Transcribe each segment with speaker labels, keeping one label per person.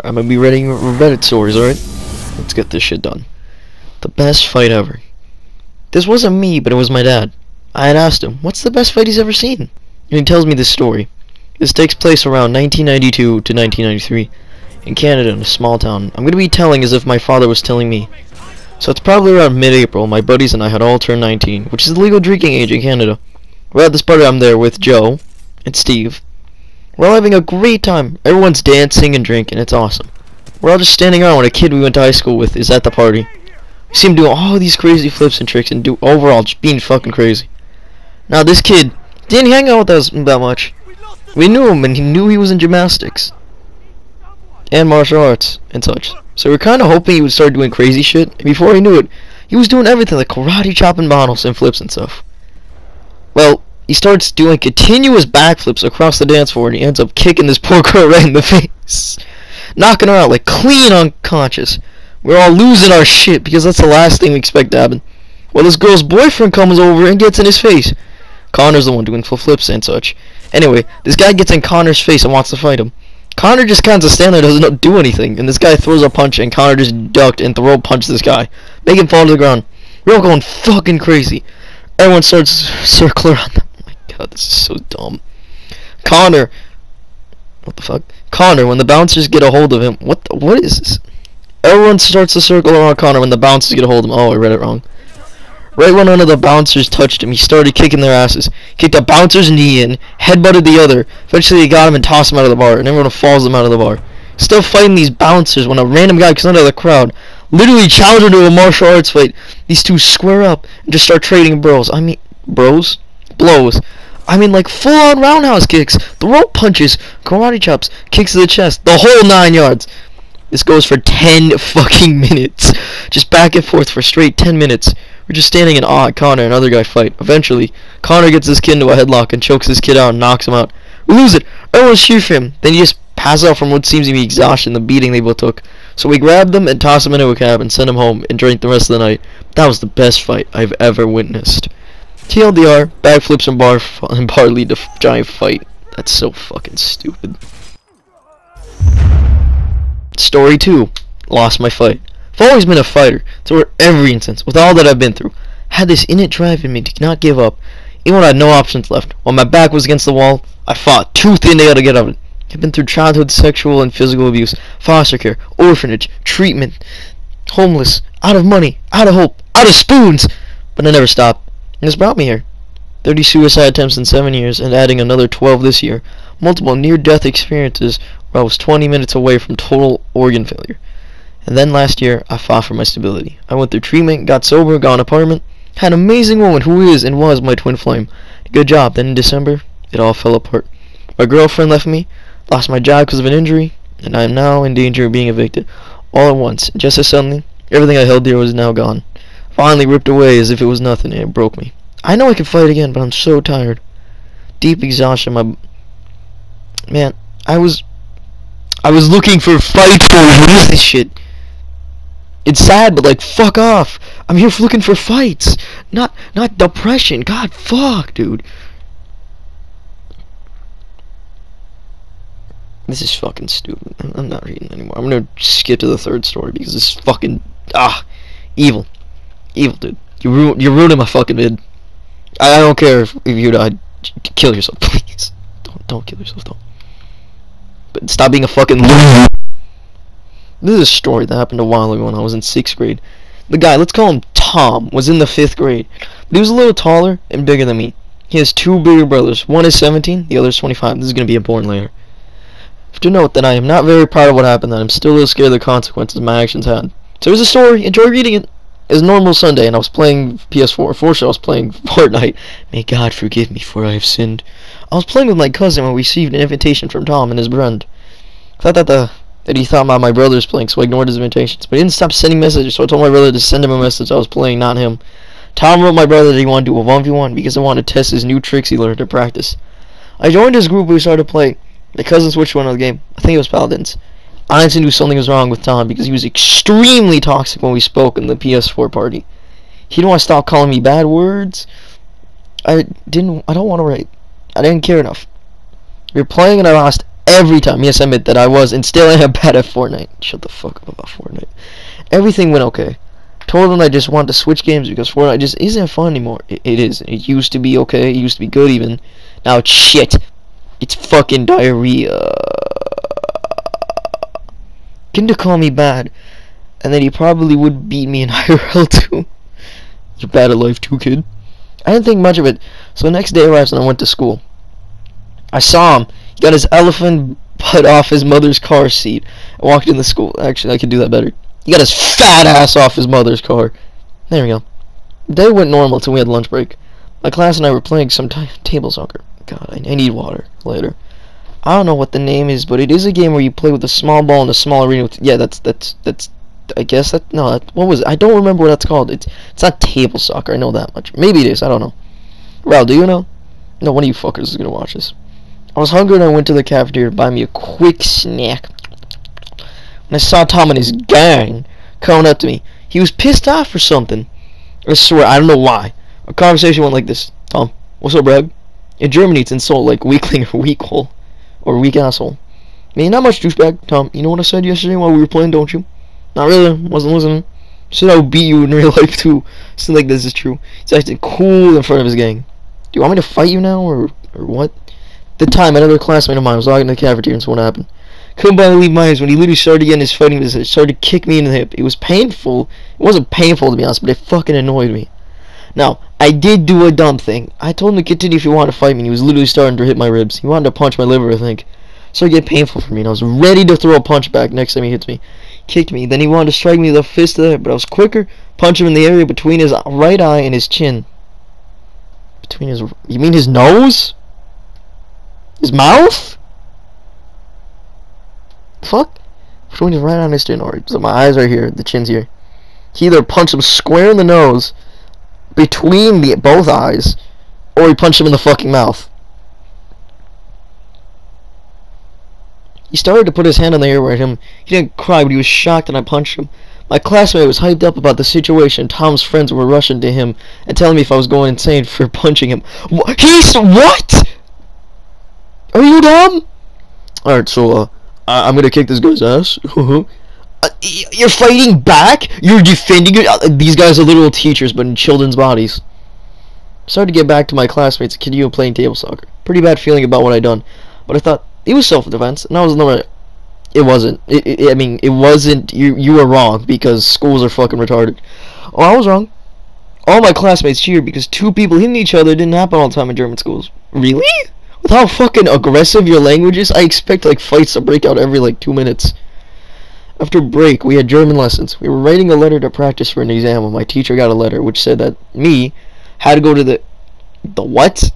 Speaker 1: I'm gonna be reading Reddit stories, alright? Let's get this shit done. The best fight ever. This wasn't me, but it was my dad. I had asked him, what's the best fight he's ever seen? And he tells me this story. This takes place around 1992 to 1993 in Canada in a small town. I'm gonna be telling as if my father was telling me. So it's probably around mid-April. My buddies and I had all turned 19, which is the legal drinking age in Canada. We're at this party. I'm there with Joe and Steve. We're all having a great time. Everyone's dancing and drinking. It's awesome. We're all just standing around when a kid we went to high school with is at the party. We see him doing all these crazy flips and tricks and overall just being fucking crazy. Now this kid didn't hang out with us that much. We knew him and he knew he was in gymnastics and martial arts and such. So we're kind of hoping he would start doing crazy shit. And before he knew it, he was doing everything like karate chopping bottles and flips and stuff. Well, he starts doing continuous backflips across the dance floor and he ends up kicking this poor girl right in the face. Knocking her out like clean unconscious. We're all losing our shit because that's the last thing we expect to happen. Well, this girl's boyfriend comes over and gets in his face. Connor's the one doing full flips and such. Anyway, this guy gets in Connor's face and wants to fight him. Connor just kind of stands there, doesn't do anything, and this guy throws a punch and Connor just ducked and throw punched this guy. Make him fall to the ground. We're all going fucking crazy. Everyone starts circling around them. Oh my god, this is so dumb. Connor, what the fuck? Connor, when the bouncers get a hold of him, what is this? Everyone starts to circle around Connor when the bouncers get a hold of him. Oh, I read it wrong. Right when one of the bouncers touched him, he started kicking their asses. Kicked a bouncer's knee in, headbutted the other. Eventually he got him and tossed him out of the bar, and everyone falls him out of the bar. Still fighting these bouncers when a random guy comes out of the crowd, literally challenges to a martial arts fight. These two square up and just start trading blows. Blows. I mean, like full-on roundhouse kicks, the rope punches, karate chops, kicks to the chest, the whole 9 yards. This goes for 10 fucking minutes. Just back and forth for straight 10 minutes. We're just standing in awe at Connor and another guy fight. Eventually, Connor gets this kid into a headlock and chokes this kid out and knocks him out. We lose it. Everyone's cheering for him. Then he just passes out from what seems to be exhaustion, the beating they both took. So we grabbed them and tossed them into a cab and sent them home and drank the rest of the night. That was the best fight I've ever witnessed. TLDR, backflips and bar lead to giant fight. That's so fucking stupid. Story 2. Lost my fight. I've always been a fighter, through every instance, with all that I've been through. I had this innate drive in me to not give up, even when I had no options left. When my back was against the wall, I fought tooth and nail to get out of it. I've been through childhood sexual and physical abuse, foster care, orphanage, treatment, homeless, out of money, out of hope, out of spoons, but I never stopped. And it's brought me here. 30 suicide attempts in 7 years, and adding another 12 this year. Multiple near-death experiences where I was 20 minutes away from total organ failure. And then last year, I fought for my stability. I went through treatment, got sober, got an apartment, had an amazing woman who is and was my twin flame. Good job. Then in December, it all fell apart. My girlfriend left me, lost my job because of an injury, and I am now in danger of being evicted. All at once, just as suddenly, everything I held dear was now gone. Finally ripped away as if it was nothing, and it broke me. I know I can fight again, but I'm so tired. Deep exhaustion, Man, I was looking for fights for what is this shit? It's sad, but like, fuck off. I'm here looking for fights, not depression. God, fuck, dude. This is fucking stupid. I'm not reading anymore. I'm gonna skip to the third story because this is fucking evil, dude. You're ruining my fucking vid. I don't care if you died. Kill yourself, please. Don't kill yourself, don't. But stop being a fucking loser. This is a story that happened a while ago when I was in 6th grade. The guy, let's call him Tom, was in the 5th grade. But he was a little taller and bigger than me. He has 2 bigger brothers. One is 17, the other is 25. This is going to be important later. I have to note that I am not very proud of what happened, and I'm still a little scared of the consequences my actions had. So here's a story. Enjoy reading it. It was normal Sunday, and I was playing PS4. Fortunately, I was playing Fortnite. May God forgive me, for I have sinned. I was playing with my cousin when we received an invitation from Tom and his friend. I thought that he thought my brother was playing, so I ignored his invitations. But he didn't stop sending messages, so I told my brother to send him a message. I was playing, not him. Tom wrote my brother that he wanted to do a 1v1 because I wanted to test his new tricks he learned to practice. I joined his group. We started playing. My cousin switched to another game. I think it was Paladins. I honestly knew something was wrong with Tom because he was extremely toxic when we spoke in the PS4 party. He didn't want to stop calling me bad words. I don't want to write. I didn't care enough. We were playing and I lost Every time. Yes, I admit that I was, and still am bad at Fortnite. Shut the fuck up about Fortnite. Everything went okay. Told them I just wanted to switch games because Fortnite just isn't fun anymore. It is. It used to be okay. It used to be good even. Now it's shit. It's fucking diarrhea. Kinda call me bad, and then he probably would beat me in IRL too. You're bad at life too, kid. I didn't think much of it. So the next day arrives and I went to school. I saw him. He got his elephant butt off his mother's car seat. I walked in the school. Actually, I could do that better. He got his fat ass off his mother's car. There we go. The day went normal till we had lunch break. My class and I were playing some table soccer. God, I need water later. I don't know what the name is, but it is a game where you play with a small ball in a small arena. Yeah, that's. I guess that. No, what was it? I don't remember what that's called. It's not table soccer. I know that much. Maybe it is. I don't know. Ral, do you know? No, one of you fuckers is gonna watch this. I was hungry and I went to the cafeteria to buy me a quick snack. When I saw Tom and his gang coming up to me, he was pissed off or something. I swear, I don't know why. Our conversation went like this. Tom, what's up, Brad? In Germany, it's insult like weakling or weak hole. Or weak asshole. I mean, not much douchebag. Tom, you know what I said yesterday while we were playing, don't you? Not really. Wasn't listening. Said I would beat you in real life, too. Something like this is true. He's acting cool in front of his gang. Do you want me to fight you now, or what? At the time, another classmate of mine was logging in the cafeteria, and so what happened? Couldn't believe my eyes when he literally started getting his fighting business. Started to kick me in the hip. It was painful. It wasn't painful, to be honest, but it fucking annoyed me. Now, I did do a dumb thing. I told him to continue if he wanted to fight me, and he was literally starting to hit my ribs. He wanted to punch my liver, I think. So it get painful for me, and I was ready to throw a punch back next time he hits me. Kicked me. Then he wanted to strike me with a fist there, but I was quicker. Punch him in the area between his right eye and his chin. Between his... You mean his nose? His mouth? Fuck? Between his right eye and his chin. Alright, so my eyes are here. The chin's here. He either punched him square in the nose, between both eyes, or he punched him in the fucking mouth. He started to put his hand on the air at him. He didn't cry, but he was shocked and I punched him. My classmate was hyped up about the situation. Tom's friends were rushing to him and telling me if I was going insane for punching him. What? Are you dumb? Alright, so, I'm gonna kick this guy's ass. You're fighting back? You're defending it? These guys are literal teachers, but in children's bodies. Started to get back to my classmates and continue playing table soccer. Pretty bad feeling about what I'd done. But I thought, it was self-defense, and I was never... It wasn't. I mean, it wasn't... You were wrong, because schools are fucking retarded. Oh, I was wrong. All my classmates cheered because two people hitting each other didn't happen all the time in German schools. Really? With how fucking aggressive your language is, I expect, like, fights to break out every, like, 2 minutes. After break, we had German lessons. We were writing a letter to practice for an exam when my teacher got a letter which said that me had to go to the what?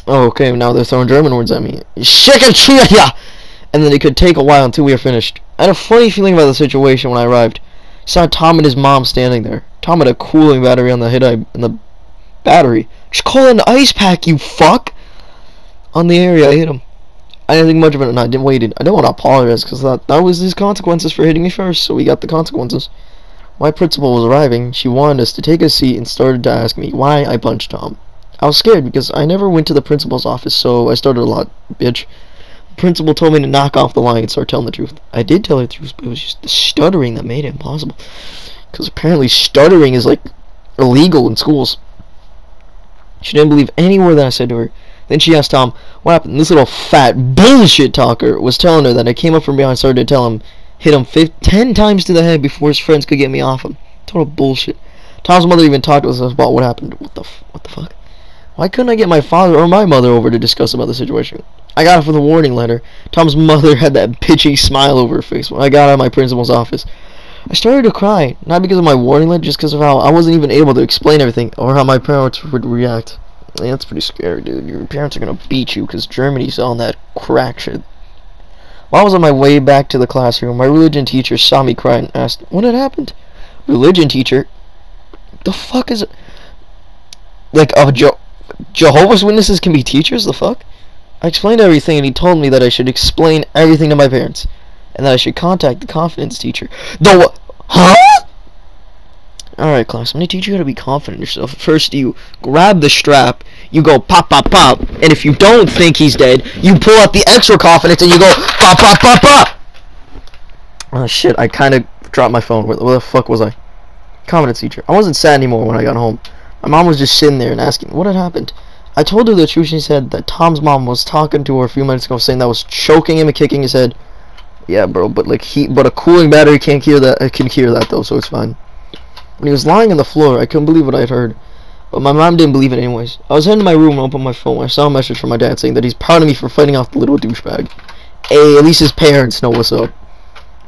Speaker 1: Oh, okay, now they're throwing German words at me. And then it could take a while until we were finished. I had a funny feeling about the situation when I arrived. I saw Tom and his mom standing there. Tom had a cooling battery on the battery. Just call it an ice pack, you fuck! On the area, I hit him. I didn't think much of it, and I didn't wait. I didn't want to apologize, because that was his consequences for hitting me first, so we got the consequences. My principal was arriving. She wanted us to take a seat and started to ask me why I punched Tom. I was scared, because I never went to the principal's office, so I started a lot, bitch. The principal told me to knock off the lie and start telling the truth. I did tell her the truth, but it was just the stuttering that made it impossible. Because apparently stuttering is, like, illegal in schools. She didn't believe any word that I said to her. Then she asked Tom, what happened? This little fat bullshit talker was telling her that I came up from behind and started to tell him, hit him 10 times to the head before his friends could get me off him. Total bullshit. Tom's mother even talked to us about what happened. What the fuck? Why couldn't I get my father or my mother over to discuss about the situation? I got it for the warning letter. Tom's mother had that bitchy smile over her face when I got out of my principal's office. I started to cry, not because of my warning letter, just because of how I wasn't even able to explain everything, or how my parents would react. Yeah, that's pretty scary, dude. Your parents are gonna beat you because Germany's on that crack shit. While I was on my way back to the classroom, my religion teacher saw me cry and asked, what had happened? Religion teacher? The fuck is it? Like, Jehovah's Witnesses can be teachers? The fuck? I explained everything and he told me that I should explain everything to my parents. And that I should contact the confidence teacher. The what? Huh? Alright, class, I'm gonna teach you how to be confident in yourself. First, you grab the strap, you go pop, pop, pop, and if you don't think he's dead, you pull out the extra confidence and you go pop, pop, pop, pop! Oh shit, I kinda dropped my phone. Where the fuck was I? Confidence teacher. I wasn't sad anymore when I got home. My mom was just sitting there and asking what had happened. I told her the truth. She said that Tom's mom was talking to her a few minutes ago, saying that was choking him and kicking his head. Yeah, bro, but a cooling battery can't cure that. It can cure that though, so it's fine. When he was lying on the floor, I couldn't believe what I had heard. But my mom didn't believe it anyways. I was heading to my room and opened my phone. I saw a message from my dad saying that he's proud of me for fighting off the little douchebag. Hey, at least his parents know what's up.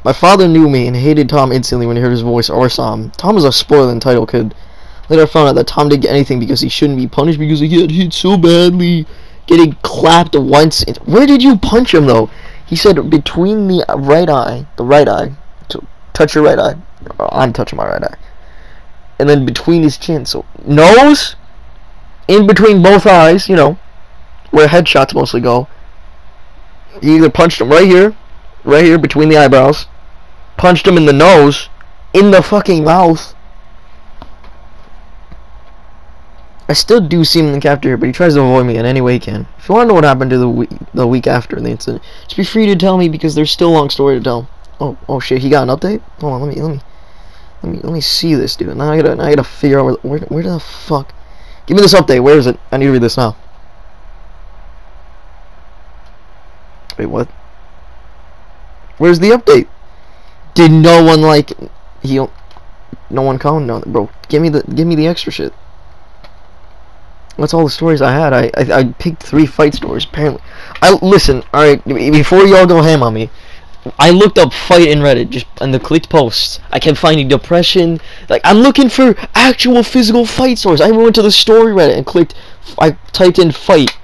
Speaker 1: My father knew me and hated Tom instantly when he heard his voice or saw him. Tom was a spoiled, entitled kid. Later I found out that Tom didn't get anything because he shouldn't be punished because he got hit so badly. Getting clapped once. Where did you punch him though? He said between the right eye, to touch your right eye. I'm touching my right eye. And then between his chin, so nose, in between both eyes, you know, where headshots mostly go. You either punched him right here between the eyebrows, punched him in the nose, in the fucking mouth. I still do see him in the cafeteria, but he tries to avoid me in any way he can. If you want to know what happened to the week after the incident, just be free to tell me because there's still a long story to tell. Oh shit, he got an update? Hold on, let me see this, dude. Now I gotta figure out where the fuck. Give me this update. Where is it? I need to read this now. Wait, what? Where's the update? Did no one no one come? No, bro. Give me the extra shit. That's all the stories I had. I picked 3 fight stories. Apparently, listen. All right, before y'all go ham on me. I looked up fight in Reddit, just and the clicked posts. I kept finding depression. Like, I'm looking for actual physical fight stories. I went to the story Reddit and clicked. I typed in fight.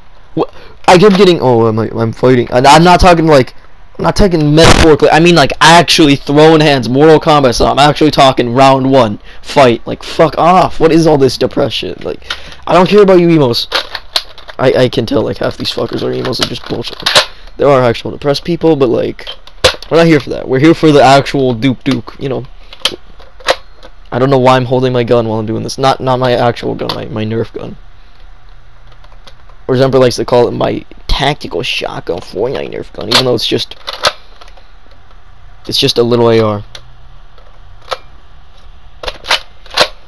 Speaker 1: I kept getting. Oh, I'm fighting. I'm not talking like. I'm not talking metaphorically. I mean like actually throwing hands, Mortal Kombat style. I'm actually talking round 1 fight. Like, fuck off. What is all this depression? Like, I don't care about you emos. I can tell like half these fuckers are emos and just bullshit. There are actual depressed people, but like. We're not here for that. We're here for the actual Duke, you know. I don't know why I'm holding my gun while I'm doing this. Not my actual gun, my Nerf gun. Or as Emperor likes to call it, my tactical shotgun Fortnite Nerf gun, even though it's just a little AR.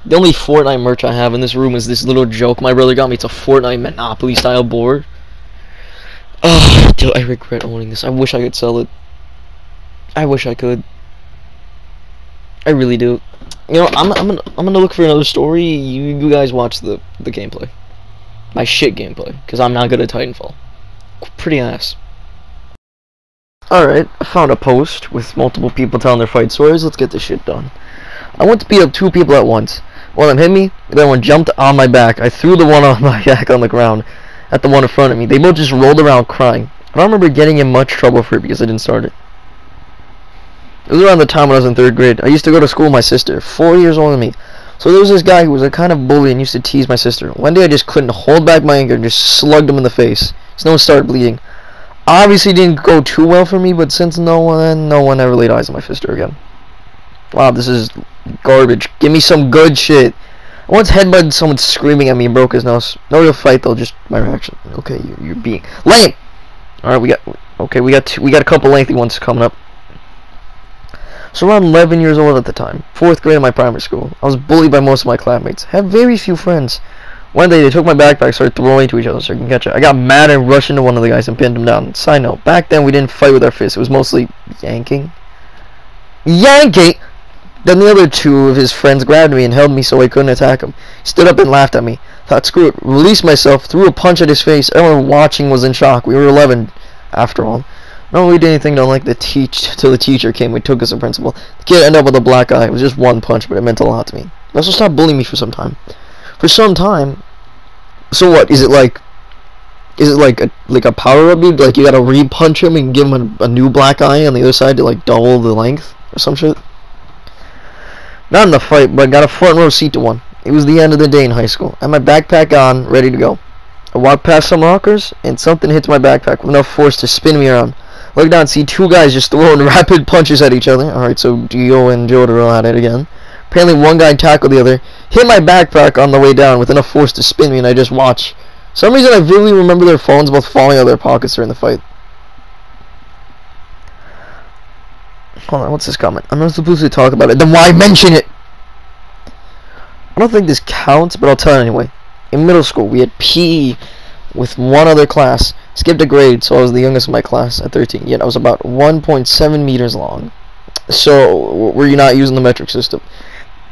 Speaker 1: The only Fortnite merch I have in this room is this little joke my brother got me. It's a Fortnite Monopoly style board. Oh, dude, I regret owning this. I wish I could sell it. I wish I could. I really do. You know, I'm gonna look for another story. You guys watch the gameplay. My shit gameplay, because I'm not good at Titanfall. Pretty ass. Alright, I found a post with multiple people telling their fight stories. Let's get this shit done. I went to beat up 2 people at once. One of them hit me, the other one jumped on my back. I threw the one on my back on the ground at the one in front of me. They both just rolled around crying. I don't remember getting in much trouble for it because I didn't start it. It was around the time when I was in 3rd grade. I used to go to school with my sister, 4 years older than me. So there was this guy who was a kind of bully and used to tease my sister. One day I just couldn't hold back my anger and just slugged him in the face. His nose started bleeding. Obviously didn't go too well for me, but since no one ever laid eyes on my sister again. Wow, this is garbage. Give me some good shit. I once headbutted someone screaming at me and broke his nose. No real fight though, just my reaction. Okay, you're being lame. All right, we got a couple lengthy ones coming up. So around 11 years old at the time, 4th grade in my primary school. I was bullied by most of my classmates. Had very few friends. One day they took my backpack, started throwing it to each other so I can catch it. I got mad and rushed into one of the guys and pinned him down. Side note, back then we didn't fight with our fists. It was mostly yanking. Yanking! Then the other 2 of his friends grabbed me and held me so I couldn't attack him. He stood up and laughed at me. Thought, screw it. Released myself, threw a punch at his face. Everyone watching was in shock. We were 11, after all. No, we did anything to like till the teacher came. We took us to principal. The kid ended up with a black eye. It was just 1 punch, but it meant a lot to me. He also stopped bullying me for some time. So what? Is it like a power up, dude? Like you gotta re-punch him and give him a new black eye on the other side to like double the length or some shit? Not in the fight, but got a front row seat to one. It was the end of the day in high school. I had my backpack on, ready to go. I walked past some lockers, and something hits my backpack with enough force to spin me around. Look down and see 2 guys just throwing rapid punches at each other. Alright, so Dio and Jotaro at it again. Apparently one guy tackled the other, hit my backpack on the way down with enough force to spin me, and I just watched. For some reason I vividly remember their phones both falling out of their pockets during the fight. Hold on, what's this comment? I'm not supposed to talk about it. Then why mention it? I don't think this counts, but I'll tell you anyway. In middle school, we had PE with one other class. Skipped a grade, so I was the youngest in my class at 13. Yet I was about 1.7 meters long. So, were you not using the metric system?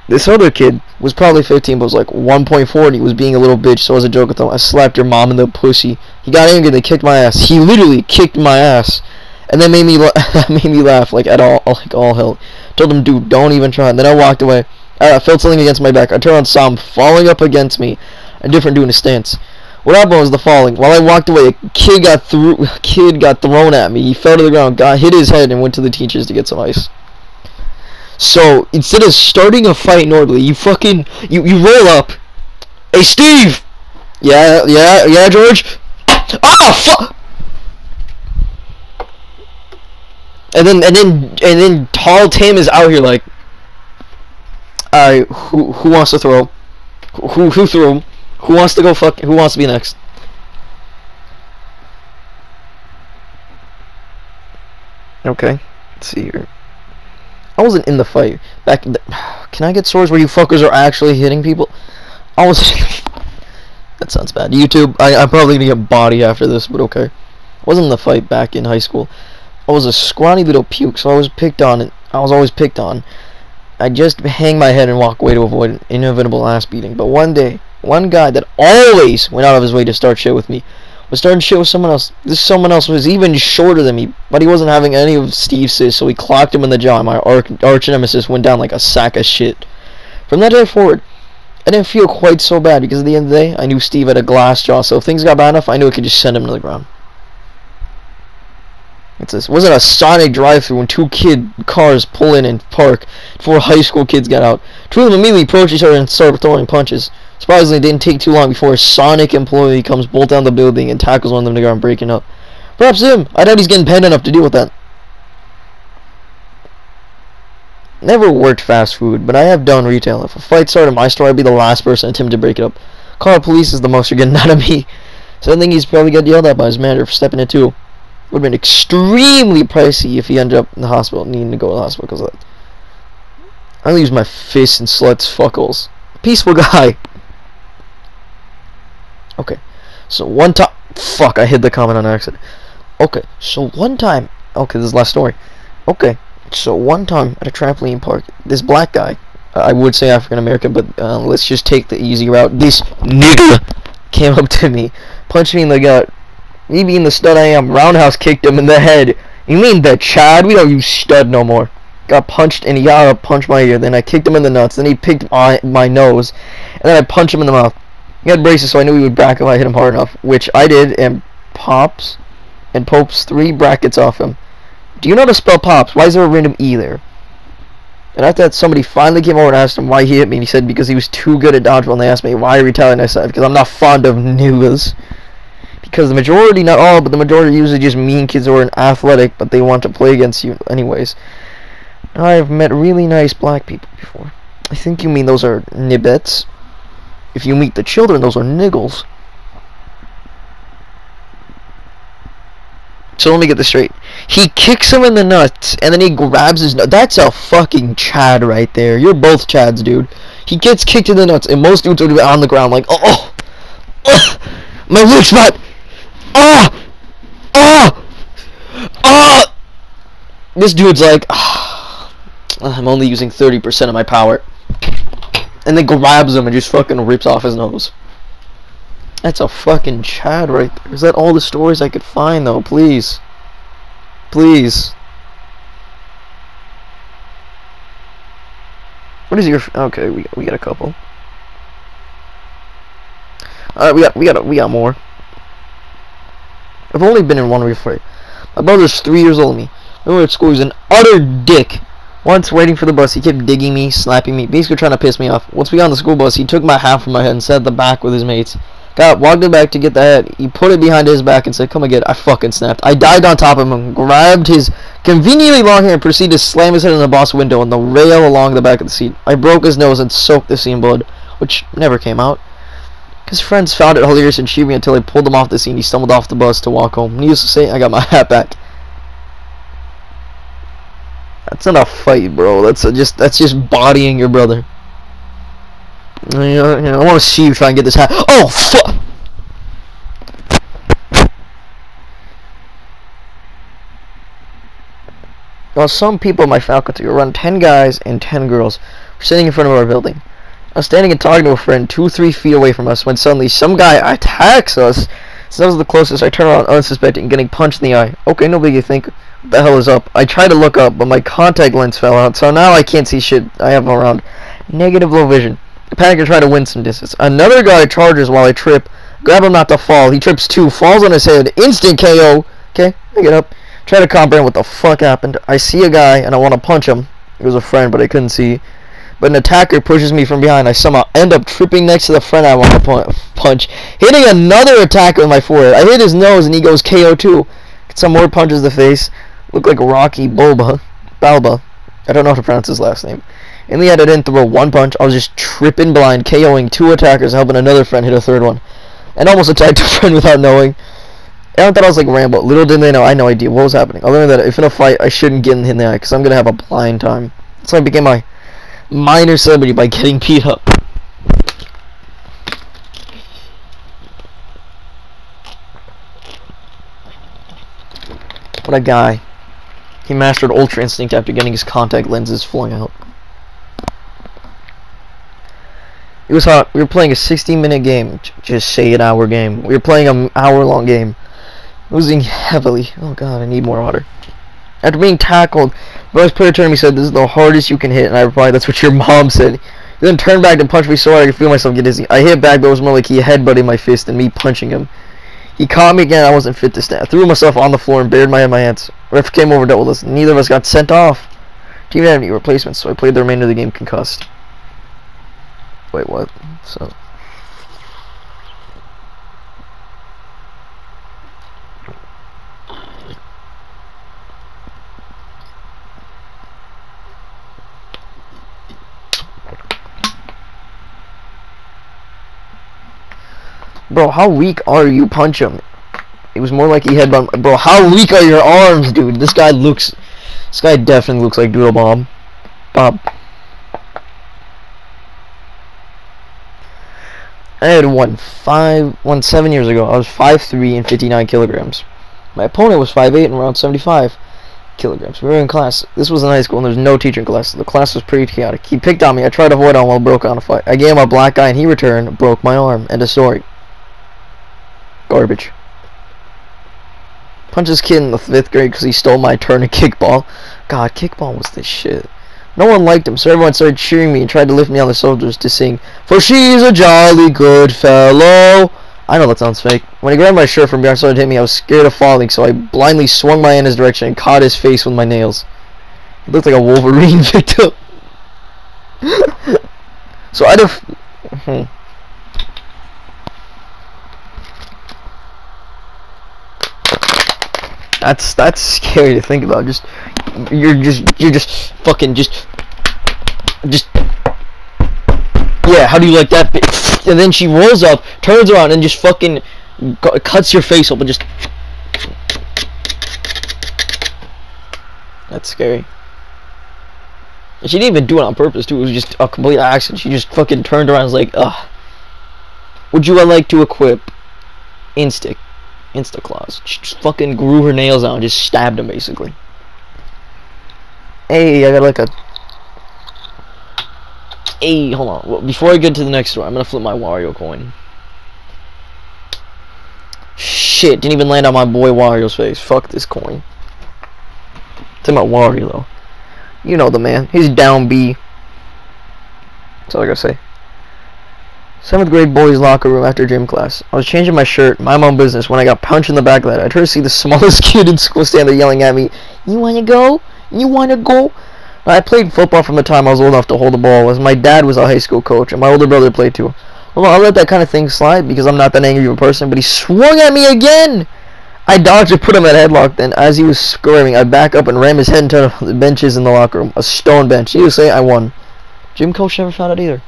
Speaker 1: This other kid was probably 15, but was like 1.4, and he was being a little bitch, so as a joke with him, I slapped your mom in the pussy. He got angry, and they kicked my ass. He literally kicked my ass. And that made me laugh, like, all hell. Told him, dude, don't even try. And then I walked away. I felt something against my back. I turned around, saw him falling up against me, and different doing a stance. What happened was the falling. While I walked away, a kid got thrown at me. He fell to the ground, hit his head, and went to the teachers to get some ice. So instead of starting a fight normally, you roll up. Hey, Steve. Yeah, George. Ah, fuck. And then Tall Tim is out here like, who wants to throw? Who threw him? Who wants to go fuck? Who wants to be next? Okay, let's see here. I wasn't in the fight. Can I get stories where you fuckers are actually hitting people? I was. That sounds bad. YouTube, I'm probably gonna get body after this, but okay. I wasn't in the fight back in high school. I was a scrawny little puke, so I was picked on, and I was always picked on. I just hang my head and walk away to avoid an inevitable ass beating. But one day, one guy that always went out of his way to start shit with me was starting shit with someone else. This someone else was even shorter than me, but he wasn't having any of Steve's sis, so he clocked him in the jaw, and my arch nemesis went down like a sack of shit. From that day forward, I didn't feel quite so bad, because at the end of the day, I knew Steve had a glass jaw, so if things got bad enough, I knew I could just send him to the ground. It wasn't a Sonic drive-thru when two cars pull in and park before high school kids got out. Two of them immediately approach each other and start throwing punches. Surprisingly, it didn't take too long before a Sonic employee comes bolt down the building and tackles one of them to the ground, breaking up. Perhaps him. I doubt he's getting paid enough to deal with that. Never worked fast food, but I have done retail. If a fight started in my store, I'd be the last person attempting to break it up. Call the police is the most you're getting out of me. So I think he's probably got yelled at by his manager for stepping in too. Would have been extremely pricey if he ended up in the hospital, needing to go to the hospital because of that. I use my fists and sluts fuckles. Peaceful guy. Okay, so one time. Fuck, I hid the comment on accident. Okay, so one time. Okay, this is the last story. Okay, so one time at a trampoline park, this black guy, I would say African American, but let's just take the easy route. This nigga came up to me, punched me in the gut. Me being the stud I am, roundhouse kicked him in the head. You mean the Chad? We don't use stud no more. Got punched and he got up, punched my ear. Then I kicked him in the nuts. Then he picked my nose. And then I punched him in the mouth. He had braces, so I knew he would back if I hit him hard enough. Which I did, and Pops and Popes 3 brackets off him. Do you know how to spell Pops? Why is there a random E there? And after that, somebody finally came over and asked him why he hit me. And he said because he was too good at dodgeball. And they asked me why I retaliated. And I said because I'm not fond of niggas. Because the majority, not all, but the majority usually just mean kids who are athletic, but they want to play against you anyways. I've met really nice black people before. I think you mean those are nibbets. If you meet the children, those are niggles. So let me get this straight. He kicks him in the nuts, and then he grabs his nuts. That's a fucking Chad right there. You're both Chads, dude. He gets kicked in the nuts, and most dudes would be on the ground like, oh, my weak spot. This dude's like, I'm only using 30% of my power. And then grabs him and just fucking rips off his nose. That's a fucking Chad right there. Is that all the stories I could find though? Please. Please. What is your... Okay, we got a couple. Alright, we got more. I've only been in one refight. My brother's 3 years older than me. We were at school. He was an utter dick. Once waiting for the bus, he kept digging me, slapping me, basically trying to piss me off. Once we got on the school bus, he took my hat from my head and sat at the back with his mates. Walked it back to get the head. He put it behind his back and said, "Come and get it." I fucking snapped. I dived on top of him, grabbed his conveniently long hair, and proceeded to slam his head in the boss window and the rail along the back of the seat. I broke his nose and soaked the scene in blood, which never came out. His friends found it hilarious and cheered me until I pulled him off the scene. He stumbled off the bus to walk home. Needless to say, I got my hat back. That's not a fight, bro. That's just bodying your brother. I want to see you try and get this hat. Oh, fuck! Well, some people in my faculty were around 10 guys and 10 girls were sitting in front of our building. I was standing and talking to a friend 2-3 feet away from us when suddenly some guy attacks us. Since I was the closest, I turned around unsuspecting, getting punched in the eye. Okay, no biggie. Think, what the hell is up? I tried to look up, but my contact lens fell out, so now I can't see shit I have around. Negative low vision. I panic and try to win some distance. Another guy charges while I trip. Grab him not to fall. He trips too, falls on his head. Instant KO. Okay, I get up. Try to comprehend what the fuck happened. I see a guy and I want to punch him. It was a friend, but I couldn't see. But an attacker pushes me from behind. I somehow end up tripping next to the friend I want to punch, hitting another attacker in my forehead. I hit his nose and he goes KO too. Get some more punches in the face. Look like Rocky Balboa. I don't know how to pronounce his last name. In the end, I didn't throw one punch. I was just tripping blind, KOing 2 attackers, helping another friend hit a 3rd one, and almost attacked a friend without knowing. Everyone thought I was like Rambo. Little did they know, I had no idea what was happening. I learned that if in a fight, I shouldn't get in the eye, because I'm going to have a blind time. So I became my minor celebrity by getting beat up. What a guy. He mastered Ultra Instinct after getting his contact lenses flung out. It was hot. We were playing a 60-minute game. Just say an hour game. We were playing an hour-long game. Losing heavily. Oh god, I need more water. After being tackled, the vice player turned to me and said, "This is the hardest you can hit." And I replied, "That's what your mom said." He then turned back and punched me so hard I could feel myself get dizzy. I hit back, but it was more like he headbutted my fist than me punching him. He caught me again. I wasn't fit to stand. I threw myself on the floor and buried my head in my hands. Ref came over and dealt with us. Neither of us got sent off. Team didn't have any replacements, so I played the remainder of the game concussed. Wait, what? So... Bro, how weak are you? Punch him. It was more like he had... Bro, how weak are your arms, dude? This guy definitely looks like Doodle Bob. I had won 7 years ago. I was 5'3" and 59 kilograms. My opponent was 5'8" and around 75 kilograms. We were in class. This was in high school and there was no teacher in class. So the class was pretty chaotic. He picked on me. I tried to avoid him while broke on a fight. I gave him a black eye and he returned, broke my arm. End of story. Garbage. Punched this kid in the 5th grade because he stole my turn to kickball. God, kickball was the shit. No one liked him, so everyone started cheering me and tried to lift me on the shoulders to sing, "For she's a jolly good fellow." I know that sounds fake. When he grabbed my shirt from behind and started to hit me, I was scared of falling, so I blindly swung my hand in his direction and caught his face with my nails. He looked like a Wolverine victim. So I'd have... That's scary to think about. You're just fucking yeah, how do you like that bit? And then she rolls up, turns around, and just fucking cuts your face open. Just that's scary. And she didn't even do it on purpose too. It was just a complete accident. She just fucking turned around and was like, ugh. Would you like to equip Insta-Claus? She just fucking grew her nails out and just stabbed him basically. Hey, I got like a... Hey, hold on. Well, before I get to the next story, I'm gonna flip my Wario coin. Shit, didn't even land on my boy Wario's face. Fuck this coin. Talking about Wario though. You know the man. He's down B. That's all I gotta say. 7th grade boys locker room after gym class. I was changing my shirt, my own business, when I got punched in the back of the head. I turned to see the smallest kid in school stand there yelling at me, "You wanna go? You wanna go?" I played football from the time I was old enough to hold the ball, as my dad was a high school coach, and my older brother played too. Well, I'll let that kind of thing slide because I'm not that angry of a person, but he swung at me again! I dodged and put him at headlock, then as he was screaming, I back up and ram his head into one of the benches in the locker room. A stone bench. Needless to say, I won. Gym coach never found out either.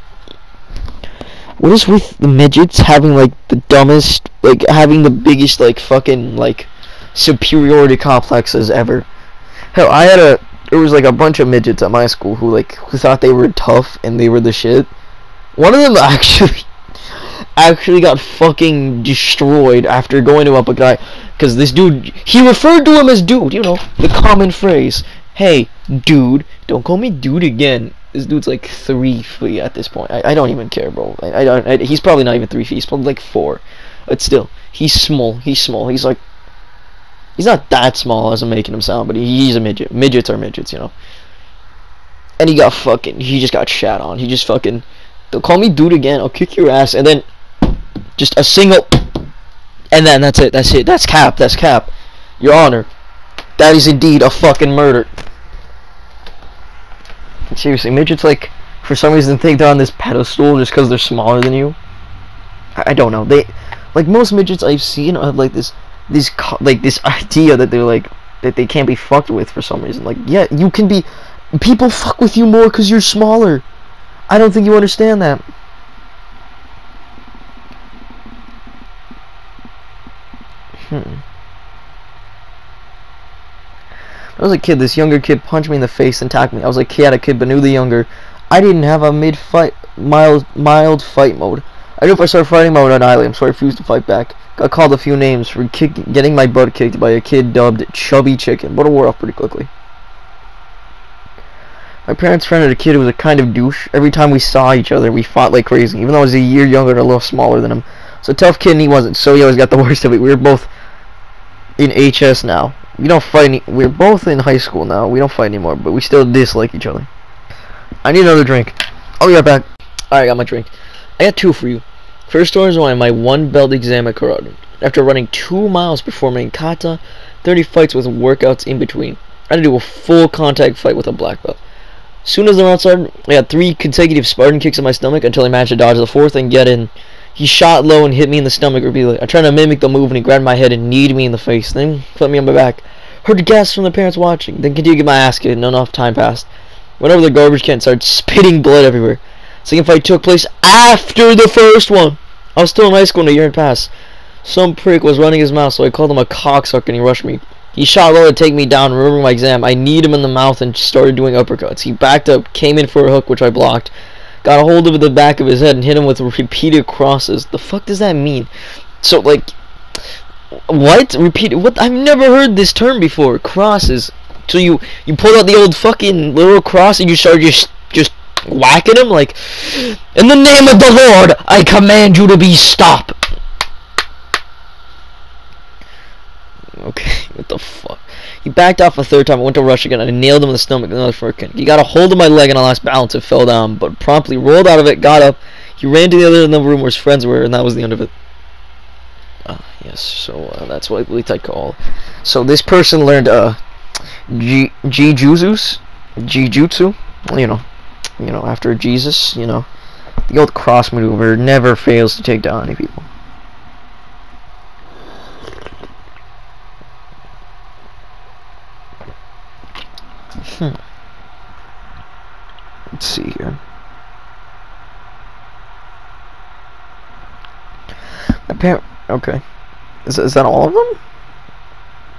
Speaker 1: What is with the midgets having, like, the dumbest, like, having the biggest, like, fucking, like, superiority complexes ever? Hell, there was, like, a bunch of midgets at my school who thought they were tough and they were the shit. One of them actually got fucking destroyed after going to up a guy, because this dude, he referred to him as dude, you know, the common phrase, hey, dude, don't call me dude again. This dude's like 3 feet at this point. I don't even care, bro. He's probably not even 3 feet. He's probably like 4. But still, he's small. He's like, he's not that small as I'm making him sound, but he's a midget. Midgets are midgets, you know. And he just got shat on. He just fucking, don't call me dude again. I'll kick your ass. And then, just a single, and then that's it. That's cap. Your Honor, that is indeed a fucking murder. Seriously, midgets, like, for some reason think they're on this pedestal just because they're smaller than you. I don't know. They, like, most midgets I've seen have, like, this idea that they're, like, that they can't be fucked with for some reason. Like, yeah, you can be, people fuck with you more because you're smaller. I don't think you understand that. When I was a kid, this younger kid punched me in the face and attacked me. I was like, yeah, a kid, but knew the younger. I didn't have a mild fight mode. I knew if I started fighting him, I would annihilate him, so I refused to fight back. Got called a few names for getting my butt kicked by a kid dubbed Chubby Chicken, but it wore off pretty quickly. My parents friended a kid who was a kind of douche. Every time we saw each other, we fought like crazy, even though I was a year younger and a little smaller than him. So a tough kid and he wasn't, so he always got the worst of it. We were both in HS now. We don't fight we're both in high school now. We don't fight anymore, but we still dislike each other. I need another drink. I'll be right back. Alright, I got my drink. I got 2 for you. First story is my 1 belt exam at karate. After running 2 miles performing kata, 30 fights with workouts in between, I had to do a full contact fight with a black belt. Soon as the round started, I got 3 consecutive Spartan kicks in my stomach until I managed to dodge the 4th and get in. He shot low and hit me in the stomach repeatedly. I tried to mimic the move and he grabbed my head and kneed me in the face, then flipped me on my back. Heard the gasps from the parents watching, then continued to get my ass kicked and enough time passed. Went over the garbage can and started spitting blood everywhere. Second fight took place after the first one. I was still in high school and a year had passed. Some prick was running his mouth, so I called him a cocksucker and he rushed me. He shot low to take me down, remembering my exam. I kneed him in the mouth and started doing uppercuts. He backed up, came in for a hook, which I blocked. Got a hold of the back of his head and hit him with repeated crosses. The fuck does that mean? So, like, what? Repeated? What? I've never heard this term before. Crosses. So you pulled out the old fucking little cross and you started just whacking him? Like, in the name of the Lord, I command you to be stopped. Okay, what the fuck? He backed off a 3rd time. I went to rush again. I nailed him in the stomach with another frickin'. He got a hold of my leg and I lost balance and fell down, but promptly rolled out of it, got up. He ran to the other end of the room where his friends were, and that was the end of it. Yes, so that's what I believe I call. So this person learned Jujutsu, you know, after Jesus, you know, the old cross maneuver never fails to take down any people. Let's see here. Okay. Is that all of them?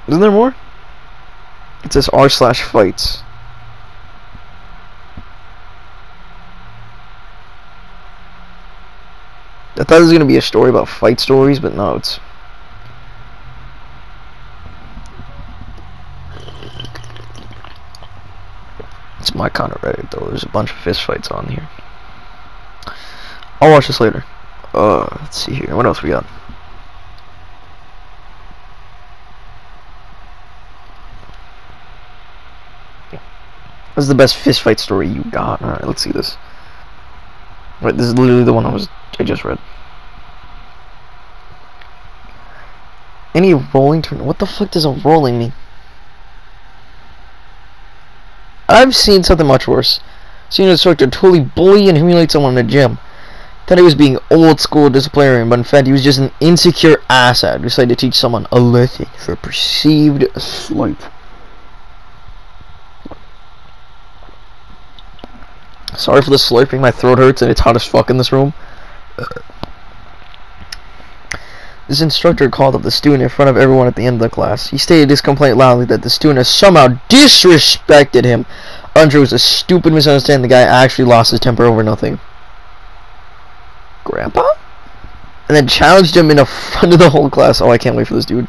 Speaker 1: Isn't there more? It says r/fights. I thought it was going to be a story about fight stories, but no, it's... It's my kind of Reddit, though. There's a bunch of fist fights on here. I'll watch this later. Let's see here. What else we got? What's the best fist fight story you got? Alright, let's see this. Right, this is literally the one I just read. Any rolling turn? What the fuck does a rolling mean? I've seen something much worse. Seen an instructor totally bully and humiliate someone in a gym. Thought he was being old school disciplinarian, but in fact he was just an insecure asshat who decided to teach someone a lesson for perceived slight. Sorry for the slurping, my throat hurts and it's hot as fuck in this room. This instructor called up the student in front of everyone at the end of the class. He stated his complaint loudly that the student has somehow disrespected him. Untrue, it was a stupid misunderstanding. The guy actually lost his temper over nothing. Grandpa? And then challenged him in front of the whole class. Oh, I can't wait for this dude.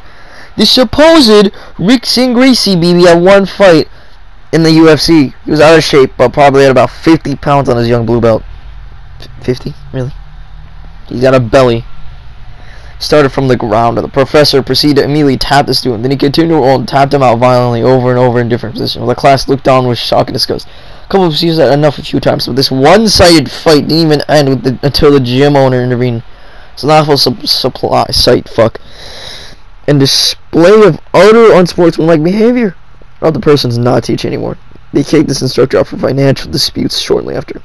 Speaker 1: The supposed Rickson Gracie BB had one fight in the UFC. He was out of shape, but probably had about 50 pounds on his young blue belt. 50? Really? He's got a belly. Started from the ground. The professor proceeded to immediately tap the student. Then he continued to roll and tapped him out violently over and over in different positions. While the class looked on with shock and disgust. A couple of procedures had enough a few times, but this one-sided fight didn't even end with until the gym owner intervened. It's an awful supply site, fuck. And display of utter unsportsmanlike behavior. Well, the person's not teaching anymore. They kicked this instructor out for financial disputes shortly after.